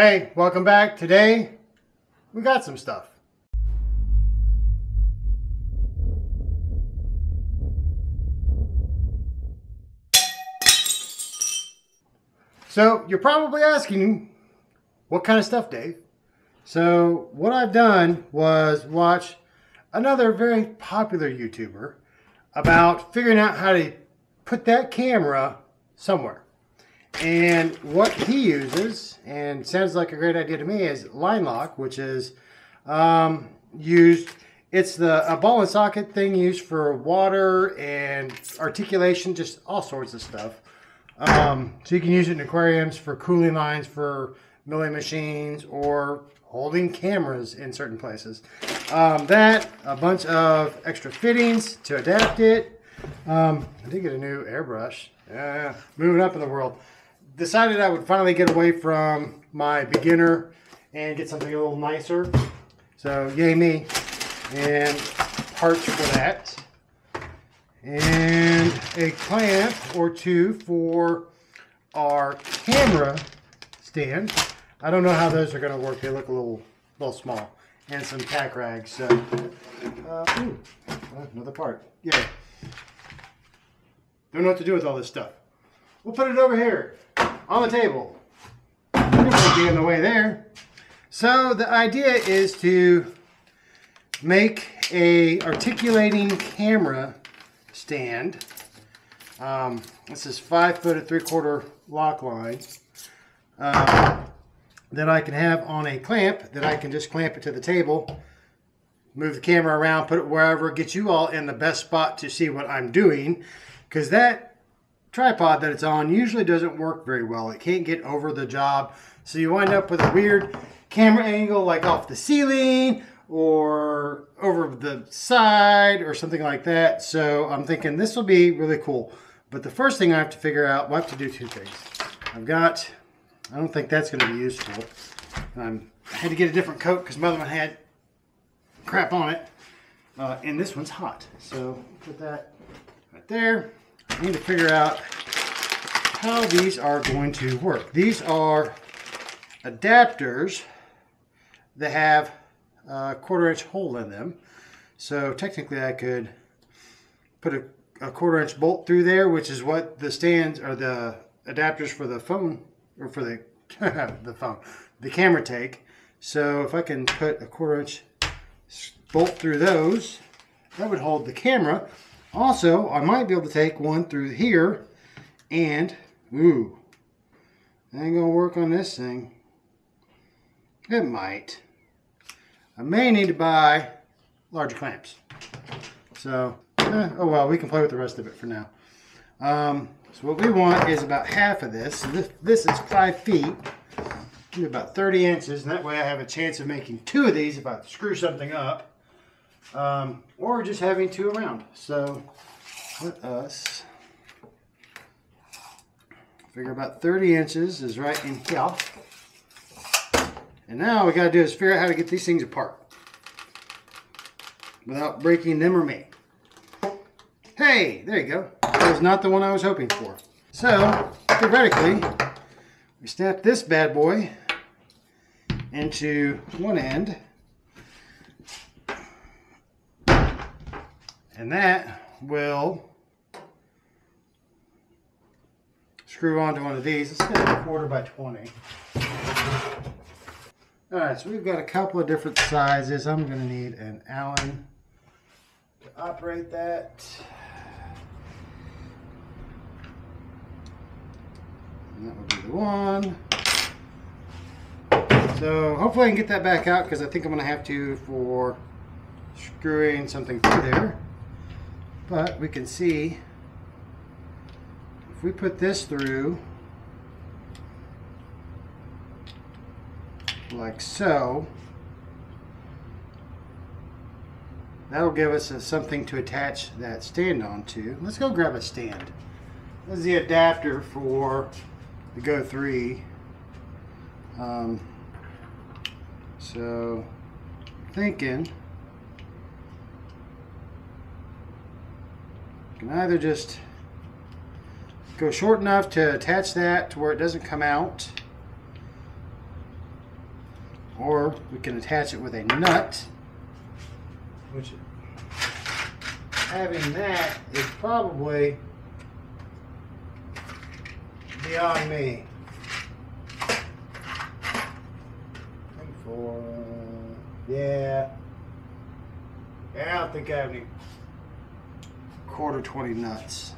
Hey, welcome back. Today, we got some stuff. So, you're probably asking, what kind of stuff, Dave? So, what I've done was watch another very popular YouTuber about figuring out how to put that camera somewhere. And what he uses, and sounds like a great idea to me, is line lock, which is used. It's a ball and socket thing used for water and articulation, just all sorts of stuff. So you can use it in aquariums for cooling lines for milling machines or holding cameras in certain places. A bunch of extra fittings to adapt it. I did get a new airbrush. Moving up in the world. Decided I would finally get away from my beginner and get something a little nicer. So yay me. And parts for that. And a clamp or two for our camera stand. I don't know how those are going to work. They look a little small. And some tack rags. So, another part. Yeah. Don't know what to do with all this stuff. We'll put it over here on the table. It won't be in the way there. So the idea is to make a articulating camera stand. This is 5 foot 3/4 Loc-Line that I can have on a clamp that I can just clamp it to the table, move the camera around, put it wherever, get you all in the best spot to see what I'm doing, because that tripod that it's on usually doesn't work very well. It can't get over the job, so you wind up with a weird camera angle like off the ceiling or over the side or something like that. So I'm thinking this will be really cool. But the first thing I have to figure out, well, I have to do two things. I don't think that's going to be useful. I had to get a different coat because my other one had crap on it. And this one's hot. So put that right there. I need to figure out how these are going to work. These are adapters that have a 1/4 inch hole in them. So technically I could put a 1/4 inch bolt through there, which is what the stands or the adapters for the phone or for the the camera take. So if I can put a 1/4 inch bolt through those, that would hold the camera. Also, I might be able to take one through here and, ooh, that ain't gonna work on this thing. It might. I may need to buy larger clamps. So, oh well, we can play with the rest of it for now. So what we want is about half of this. So this is 5 feet, about 30 inches, and that way I have a chance of making 2 of these if I screw something up. Or just having 2 around. So let us figure about 30 inches is right in here. And now we got to do is figure out how to get these things apart without breaking them or me. Hey, there you go. That was not the one I was hoping for. So theoretically, we snap this bad boy into one end. And that will screw onto one of these. Let's get a 1/4 by 20. Alright, so we've got a couple of different sizes. I'm going to need an Allen to operate that. And that would be the one. So hopefully I can get that back out because I think I'm going to have to for screwing something through there. But we can see if we put this through like so, that'll give us something to attach that stand onto. Let's go grab a stand. This is the adapter for the Go 3. So thinking you can either just go short enough to attach that to where it doesn't come out, or we can attach it with a nut, which having that is probably beyond me. Yeah, I don't think I have any 1/4 20 nuts.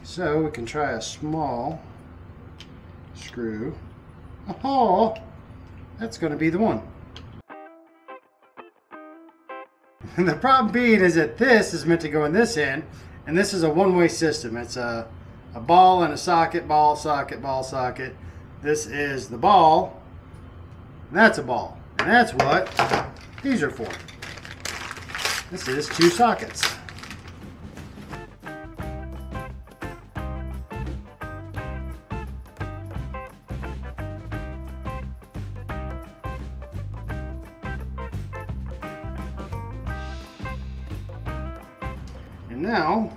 So we can try a small screw. Oh, that's going to be the one. And the problem being is that this is meant to go in this end, and this is a one-way system. It's a ball and a socket, ball, socket, ball, socket. This is the ball, and that's a ball. And that's what these are for. This is 2 sockets. And now,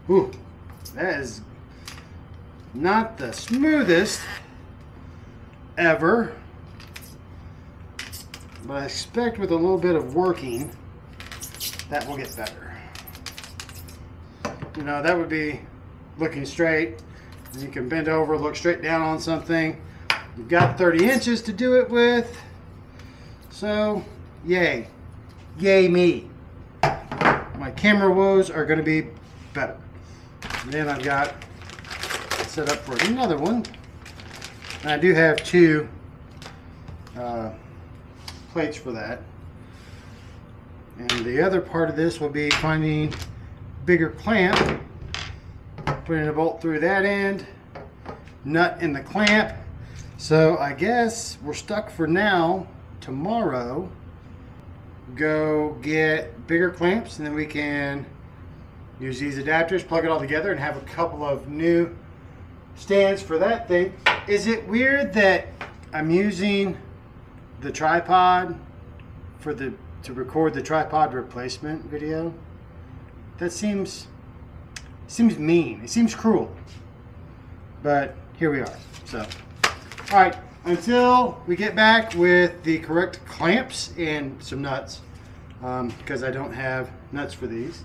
ooh, that is not the smoothest ever, but I expect with a little bit of working that will get better. You know, that would be looking straight, and you can bend over, look straight down on something. You've got 30 inches to do it with, so yay, yay me. My camera woes are going to be better. And then I've got it set up for another one, and I do have 2 plates for that. And the other part of this will be finding bigger clamp, putting a bolt through that end, nut in the clamp. So I guess we're stuck for now. Tomorrow, go get bigger clamps, and then we can use these adapters, plug it all together, and have a couple of new stands for that thing. Is it weird that I'm using the tripod to record the tripod replacement video? That seems mean. It seems cruel. But here we are. So, all right. Until we get back with the correct clamps and some nuts, because I don't have nuts for these.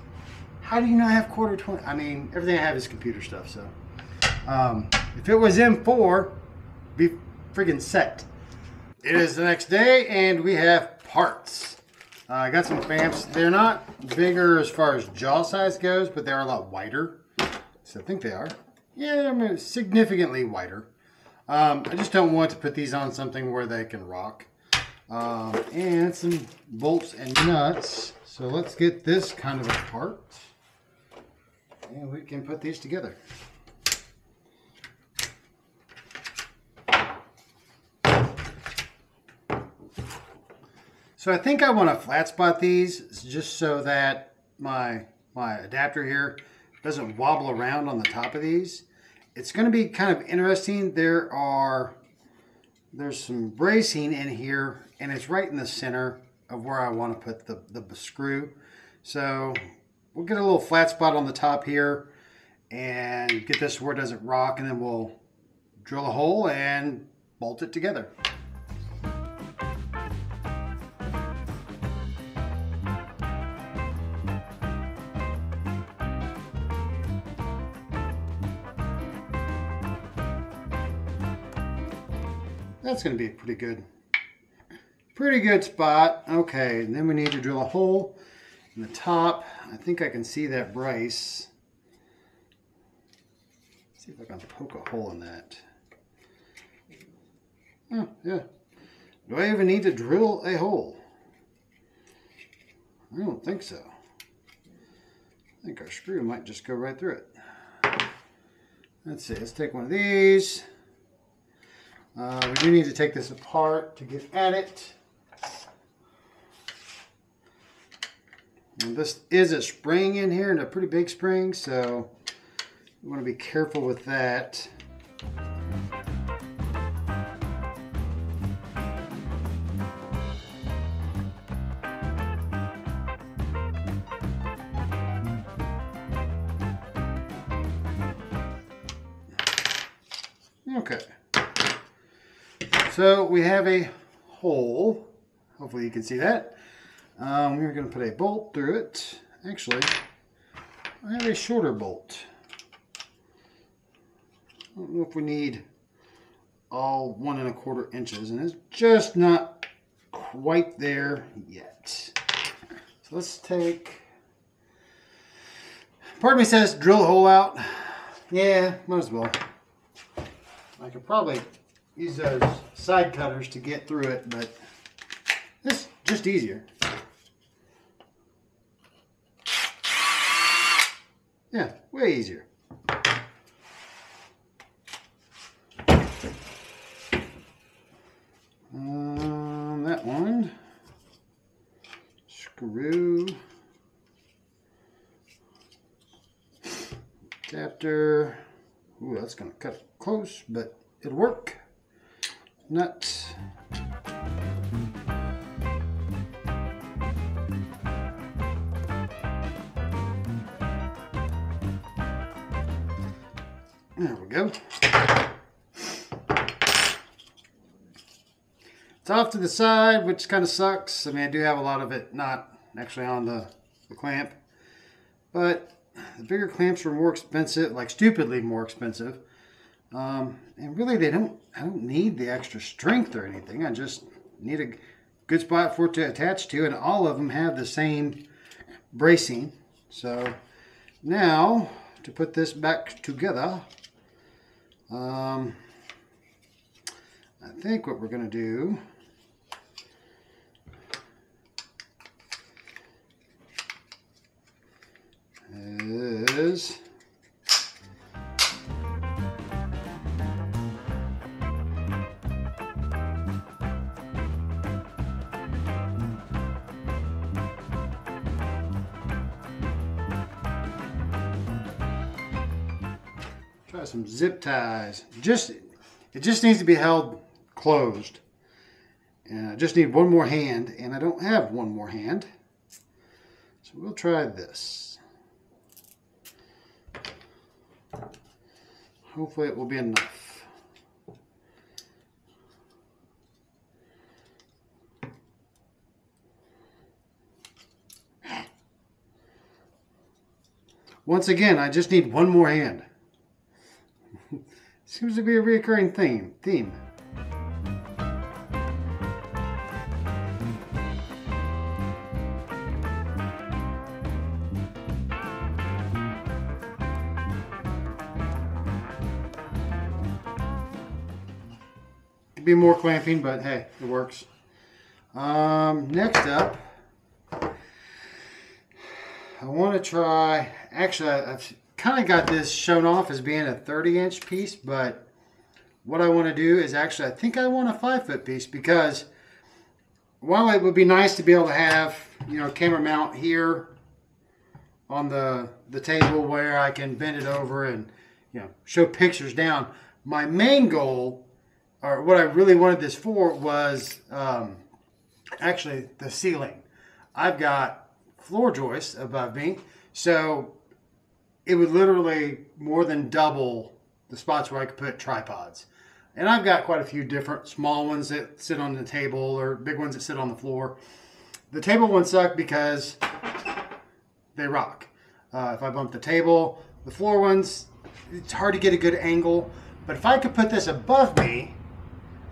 How do you not have 1/4 20? I mean, everything I have is computer stuff. So, if it was M4, be friggin' set. It is the next day, and we have parts. I got some clamps. They're not bigger as far as jaw size goes, but they're a lot wider. So I think they are. Yeah, I mean, significantly wider. I just don't want to put these on something where they can rock. And some bolts and nuts. So let's get this kind of apart, and we can put these together. So I think I want to flat spot these just so that my adapter here doesn't wobble around on the top of these. It's going to be kind of interesting. There's some bracing in here, and it's right in the center of where I want to put the screw. So we'll get a little flat spot on the top here and get this where it doesn't rock, and then we'll drill a hole and bolt it together. That's going to be a pretty good spot. Okay, and then we need to drill a hole in the top. I think I can see that brace. Let's see if I can poke a hole in that. Oh, yeah. Do I even need to drill a hole? I don't think so. I think our screw might just go right through it. Let's see, let's take one of these. We do need to take this apart to get at it. And this is a spring in here, and a pretty big spring, so you want to be careful with that. Okay. So we have a hole. Hopefully you can see that. We're going to put a bolt through it. Actually, I have a shorter bolt. I don't know if we need all 1 1/4 inches, and it's just not quite there yet. So let's take, part of me says drill a hole out. Yeah, might as well. I could probably use those side cutters to get through it, but it's just easier. Yeah, way easier. That one. Screw. Adapter. Ooh, that's going to cut it close, but it'll work. Nut. There we go. It's off to the side, which kind of sucks. I mean, I do have a lot of it not actually on the clamp, but the bigger clamps are more expensive, like stupidly more expensive. And really, I don't need the extra strength or anything. I just need a good spot for it to attach to, and all of them have the same bracing. So now to put this back together, I think what we're going to do is try some zip ties. It just needs to be held closed. And I just need one more hand, and I don't have one more hand. So we'll try this. Hopefully it will be enough. Once again, I just need one more hand. Seems to be a recurring theme. Could be more clamping, but hey, it works. Next up, I want to try, actually I've kind of got this shown off as being a 30-inch piece, but what I want to do is actually, I think I want a 5-foot piece, because while it would be nice to be able to have, you know, camera mount here on the table where I can bend it over and, you know, show pictures down, my main goal, or what I really wanted this for, was actually the ceiling. I've got floor joists above me, so it would literally more than double the spots where I could put tripods. And I've got quite a few different small ones that sit on the table or big ones that sit on the floor. The table ones suck because they rock. If I bump the table, the floor ones, it's hard to get a good angle. But if I could put this above me,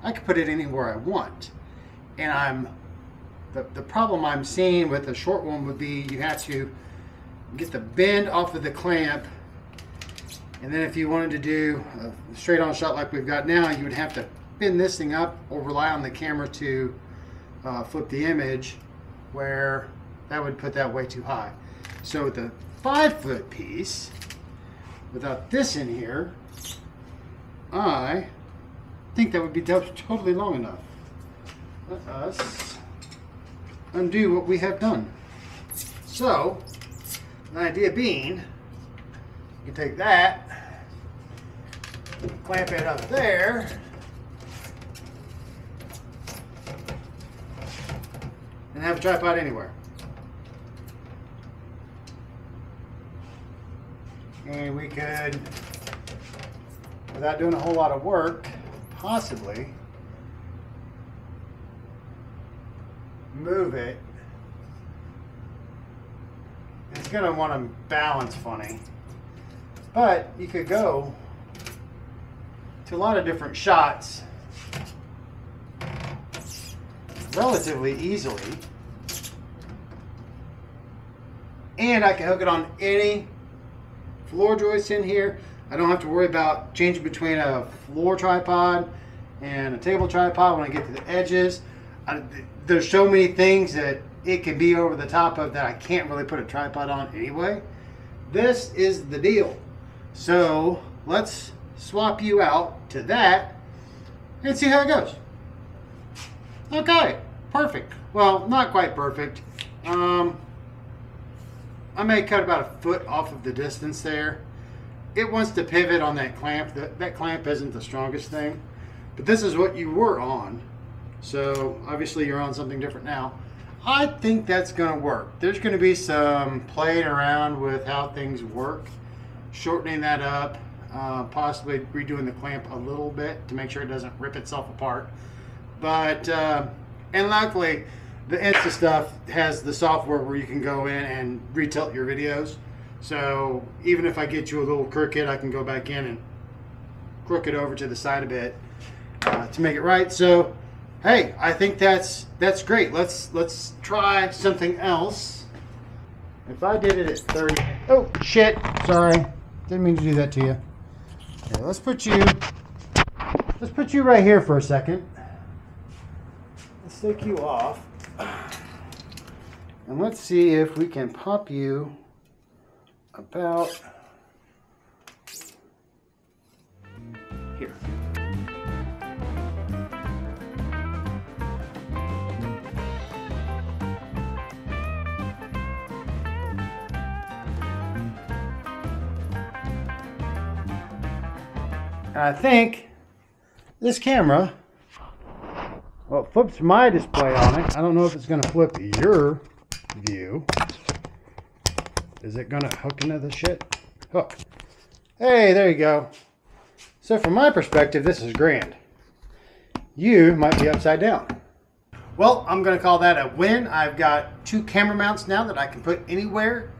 I could put it anywhere I want. And the problem I'm seeing with the short one would be you have to get the bend off of the clamp, and then if you wanted to do a straight on shot like we've got now, you would have to bend this thing up or rely on the camera to flip the image, where that would put that way too high. So with the 5-foot piece, without this in here, I think that would be totally long enough. Let us undo what we have done. So, the idea being, you can take that, clamp it up there, and have a tripod anywhere. And we could, without doing a whole lot of work, possibly move it, it's going to want to balance funny. But you could go to a lot of different shots relatively easily. And I can hook it on any floor joist in here. I don't have to worry about changing between a floor tripod and a table tripod when I get to the edges. There's so many things that it can be over the top of that I can't really put a tripod on anyway. This is the deal. So let's swap you out to that and see how it goes. Okay, perfect. Well, not quite perfect. I may cut about a foot off of the distance there. It wants to pivot on that clamp. That clamp isn't the strongest thing, but this is what you were on. So obviously you're on something different now. I think that's going to work. There's going to be some playing around with how things work, shortening that up, possibly redoing the clamp a little bit to make sure it doesn't rip itself apart. But, and luckily, the Insta stuff has the software where you can go in and retilt your videos. So even if I get you a little crooked, I can go back in and crook it over to the side a bit to make it right. So, hey, I think that's great. Let's try something else. If I did it at 30, oh shit, sorry, didn't mean to do that to you. Okay, let's put you right here for a second. Let's take you off, and let's see if we can pop you about here. And I think this camera, well, it flips my display on it. I don't know if it's going to flip your view. Is it going to hook into the shit? Hook. Hey, there you go. So from my perspective, this is grand. You might be upside down. Well, I'm going to call that a win. I've got 2 camera mounts now that I can put anywhere.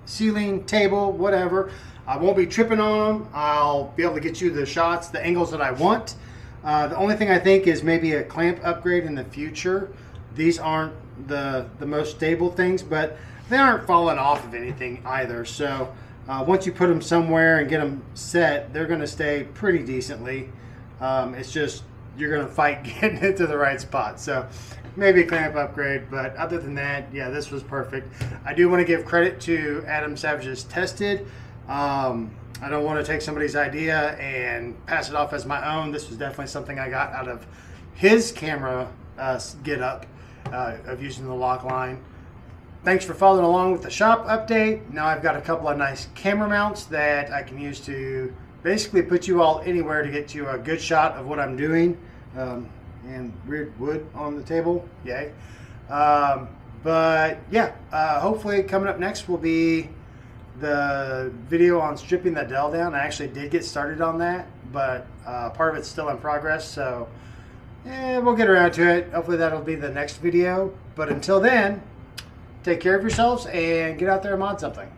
Ceiling, table, whatever. I won't be tripping on them. I'll be able to get you the shots, the angles that I want. The only thing I think is maybe a clamp upgrade in the future. These aren't the most stable things, but they aren't falling off of anything either. So once you put them somewhere and get them set, they're going to stay pretty decently. It's just you're going to fight getting it to the right spot. So maybe a clamp upgrade, but other than that, yeah, this was perfect. I do want to give credit to Adam Savage's Tested. I don't want to take somebody's idea and pass it off as my own. This was definitely something I got out of his camera get up of using the Loc-Line. Thanks for following along with the shop update. Now I've got a couple of nice camera mounts that I can use to basically put you all anywhere to get you a good shot of what I'm doing. And weird wood on the table, yay. But yeah, hopefully coming up next will be the video on stripping the dell down. I actually did get started on that, but part of it's still in progress, so we'll get around to it. Hopefully that'll be the next video. But until then, take care of yourselves and get out there and mod something.